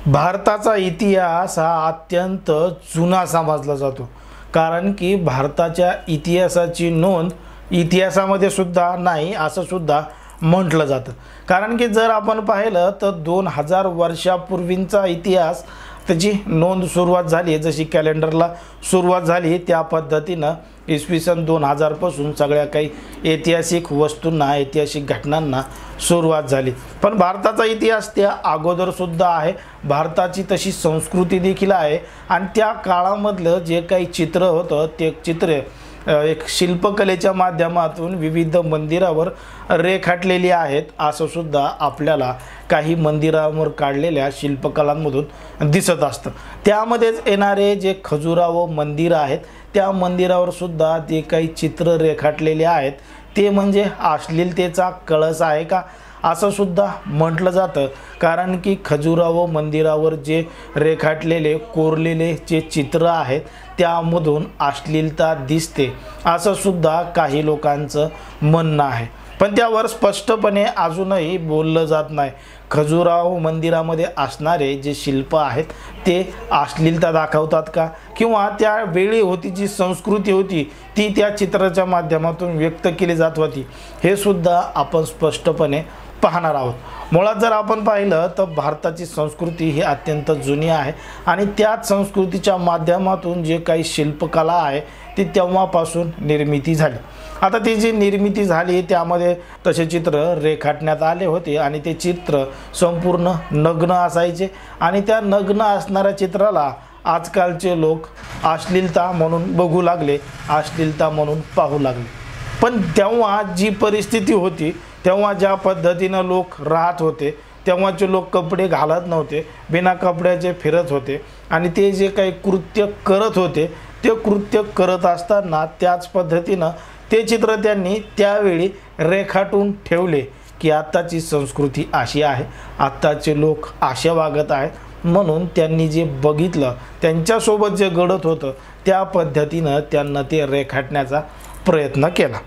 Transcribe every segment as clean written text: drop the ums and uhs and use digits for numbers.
भारताचा इतिहास हा अत्यंत जुना समजला जातो, कारण की भारताच्या इतिहासाची नोंद इतिहासामध्ये सुद्धा नाही असं सुद्धा म्हटलं जातं। कारण की जर आपण पाहिलं तर 2000 वर्षापूर्वींचा इतिहास त्याची नोंद सुरुवात झाली, जशी कॅलेंडरला सुरुवात झाली त्या पद्धतीनं इसवी सन 2000 पासून सगळ्या काही ऐतिहासिक वस्तूंना, ऐतिहासिक घटनांना सुरुवात झाली। पण भारताचा इतिहास त्या अगोदर सुद्धा आहे, भारताची तशी संस्कृती देखील आहे आणि त्या काळामधलं जे काही चित्र होतं ते चित्र एक शिल्पकलेच्या माध्यमातून विविध मंदिरावर रेखाटलेली आहेत असं सुद्धा आपल्याला काही मंदिरावर काढलेल्या शिल्पकलांमधून दिसत असतं। त्यामध्येच येणारे जे खजुराहो मंदिर आहेत त्या मंदिरावर सुद्धा जे काही चित्र रेखाटलेले आहेत ते म्हणजे अश्लीलतेचा कळस आहे का असं सुद्धा म्हटलं जातं। कारण की खजुराहो मंदिरावर जे रेखाटलेले कोरलेले जे चित्र आहेत त्यामधून अश्लीलता दिसते असं सुद्धा काही लोकांचं म्हणणं आहे, पण त्यावर स्पष्टपणे अजूनही बोललं जात नाही। खजुराहो मंदिरामध्ये असणारे जे शिल्प आहेत ते अश्लीलता दाखवतात का, किंवा त्या वेळी होती जी संस्कृती होती ती त्या चित्राच्या माध्यमातून व्यक्त केली जात होती, हे सुद्धा आपण स्पष्टपणे पाहणार आहोत। मुळात जर आपण पाहिलं तर भारताची संस्कृती ही अत्यंत जुनी आहे आणि त्याच संस्कृतीच्या माध्यमातून जे काही शिल्पकला आहे ती तेव्हापासून निर्मिती झाली। आता ती जी निर्मिती झाली त्यामध्ये तसे चित्र रेखाटण्यात आले होते आणि ते चित्र संपूर्ण नग्न असायचे आणि त्या नग्न असणाऱ्या चित्राला आजकालचे लोक अश्लीलता म्हणून बघू लागले, अश्लीलता म्हणून पाहू लागले। पण तेव्हा जी परिस्थिती होती, तेव्हा ज्या पद्धतीनं लोक राहत होते, तेव्हाचे लोक कपडे घालत नव्हते, बिना कपड्याचे फिरत होते आणि ते जे काही कृत्य करत होते ते कृत्य करत असताना त्याच पद्धतीनं ते चित्र त्यांनी त्यावेळी रेखाटून ठेवले की आत्ताची संस्कृती अशी आहे, आत्ताचे लोक असे वागत आहेत, म्हणून त्यांनी जे बघितलं त्यांच्यासोबत जे घडत होतं त्या पद्धतीनं त्यांना ते रेखाटण्याचा प्रयत्न केला।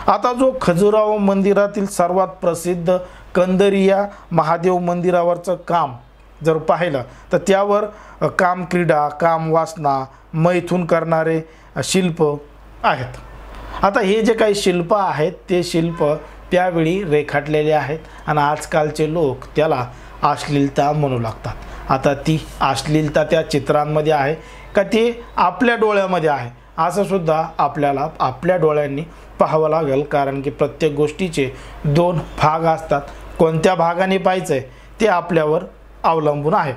आता जो खजुराहो मंदिरातील सर्वात प्रसिद्ध कंदरिया महादेव मंदिरावरचं काम जर पाहिलं तर त्यावर कामक्रीडा, कामवासना, मैथून करणारे शिल्प आहेत। आता हे जे काही शिल्प आहेत ते शिल्प त्यावेळी रेखाटलेले आहेत आणि आजकालचे लोक त्याला अश्लीलता म्हणू लागतात। आता ती अश्लीलता त्या चित्रांमध्ये आहे का ते आपल्या डोळ्यामध्ये आहे असं सुद्धा आपल्याला आपल्या डोळ्यांनी पाहावं लागेल, कारण की प्रत्येक गोष्टीचे दोन भाग असतात, कोणत्या भागाने पाहायचं ते आपल्यावर अवलंबून आहे।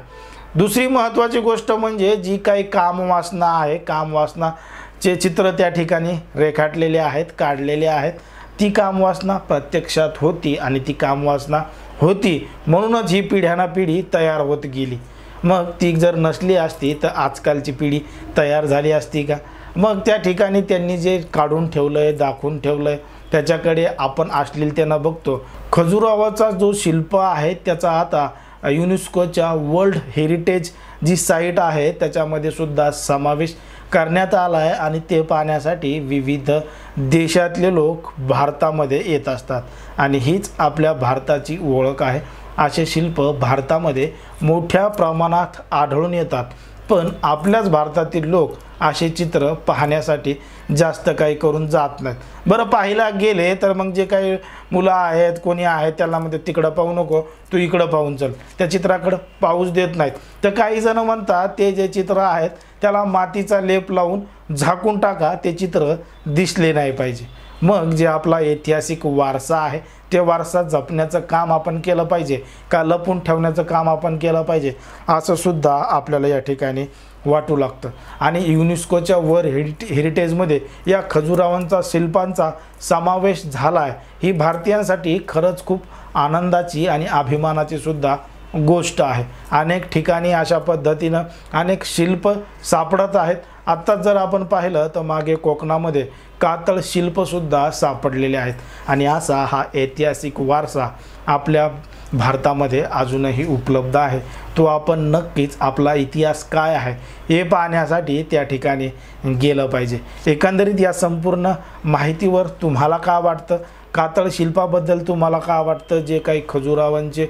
दुसरी महत्त्वाची गोष्ट म्हणजे जी काही कामवासना आहे, कामवासनाचे चित्र त्या ठिकाणी रेखाटलेले आहेत, काढलेले आहेत, ती कामवासना प्रत्यक्षात होती आणि ती कामवासना होती म्हणूनच ही पिढ्यानापिढी तयार होत गेली। मग ती जर नसली असती तर आजकालची पिढी तयार झाली असती का? मग त्या ठिकाणी त्यांनी जे काढून ठेवलंय, दाखवून ठेवलंय त्याच्याकडे आपण अश्लीलतेनं बघतो। खजुराहोचा जो शिल्प आहे त्याचा आता युनेस्कोच्या वर्ल्ड हेरिटेज जी साईट आहे त्याच्यामध्ये सुद्धा समावेश करण्यात आला आहे आणि ते पाहण्यासाठी विविध देशातले लोक भारतामध्ये येत असतात आणि हीच आपल्या भारताची ओळख आहे। असे शिल्प भारतामध्ये मोठ्या प्रमाणात आढळून येतात, पण आपल्याच भारतातील लोक असे चित्र पाहण्यासाठी जास्त काही करून जात नाहीत। बरं पाहायला गेले तर मग जे काही मुलं आहेत, कोणी आहेत त्याला म्हणजे तिकडं पाहू नको, तू इकडं पाहून चल, त्या चित्राकडं पाहूच देत नाहीत। तर काही जण म्हणतात ते जे चित्र आहेत त्याला मातीचा लेप लावून झाकून टाका, ते चित्र दिसले नाही पाहिजे। मग जे आपला ऐतिहासिक वारसा आहे ते वारसा जपण्याचं काम आपण केलं पाहिजे का लपून ठेवण्याचं काम आपण केलं पाहिजे असं सुद्धा आपल्याला या ठिकाणी वाटू लागतं। आणि युनेस्कोच्या वर्ल्ड हेरिटेजमध्ये या खजुराहोंचा शिल्पांचा समावेश झाला आहे, ही भारतीयांसाठी खरंच खूप आनंदाची आणि अभिमानाची सुद्धा गोष्ट आहे। अनेक ठिकाणी अशा पद्धतीनं अनेक शिल्प सापडत आहेत। आत्ताच जर आपण पाहिलं तर मागे कोकणामध्ये कातळ शिल्पसुद्धा सापडलेले आहेत आणि असा हा ऐतिहासिक वारसा आपल्या भारतामध्ये अजूनही उपलब्ध आहे। तो आपण नक्कीच आपला इतिहास काय आहे हे पाहण्यासाठी त्या ठिकाणी गेलं पाहिजे। एकंदरीत या संपूर्ण माहितीवर तुम्हाला काय वाटतं कातळ शिल्पाबद्दल तुम्हाला काय वाटतं, जे काही खजुरावांचे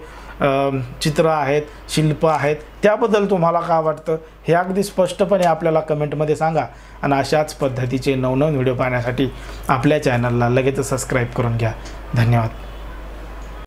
चित्र आहेत, शिल्प आहेत, त्याबद्दल तुम्हाला काय वाटतं हे अगदी स्पष्टपणे आपल्याला कमेंटमध्ये सांगा. आणि अशाच पद्धतीचे नवनवीन व्हिडिओ पाहण्यासाठी आपल्या चॅनलला लगेच सबस्क्राईब करून घ्या. धन्यवाद.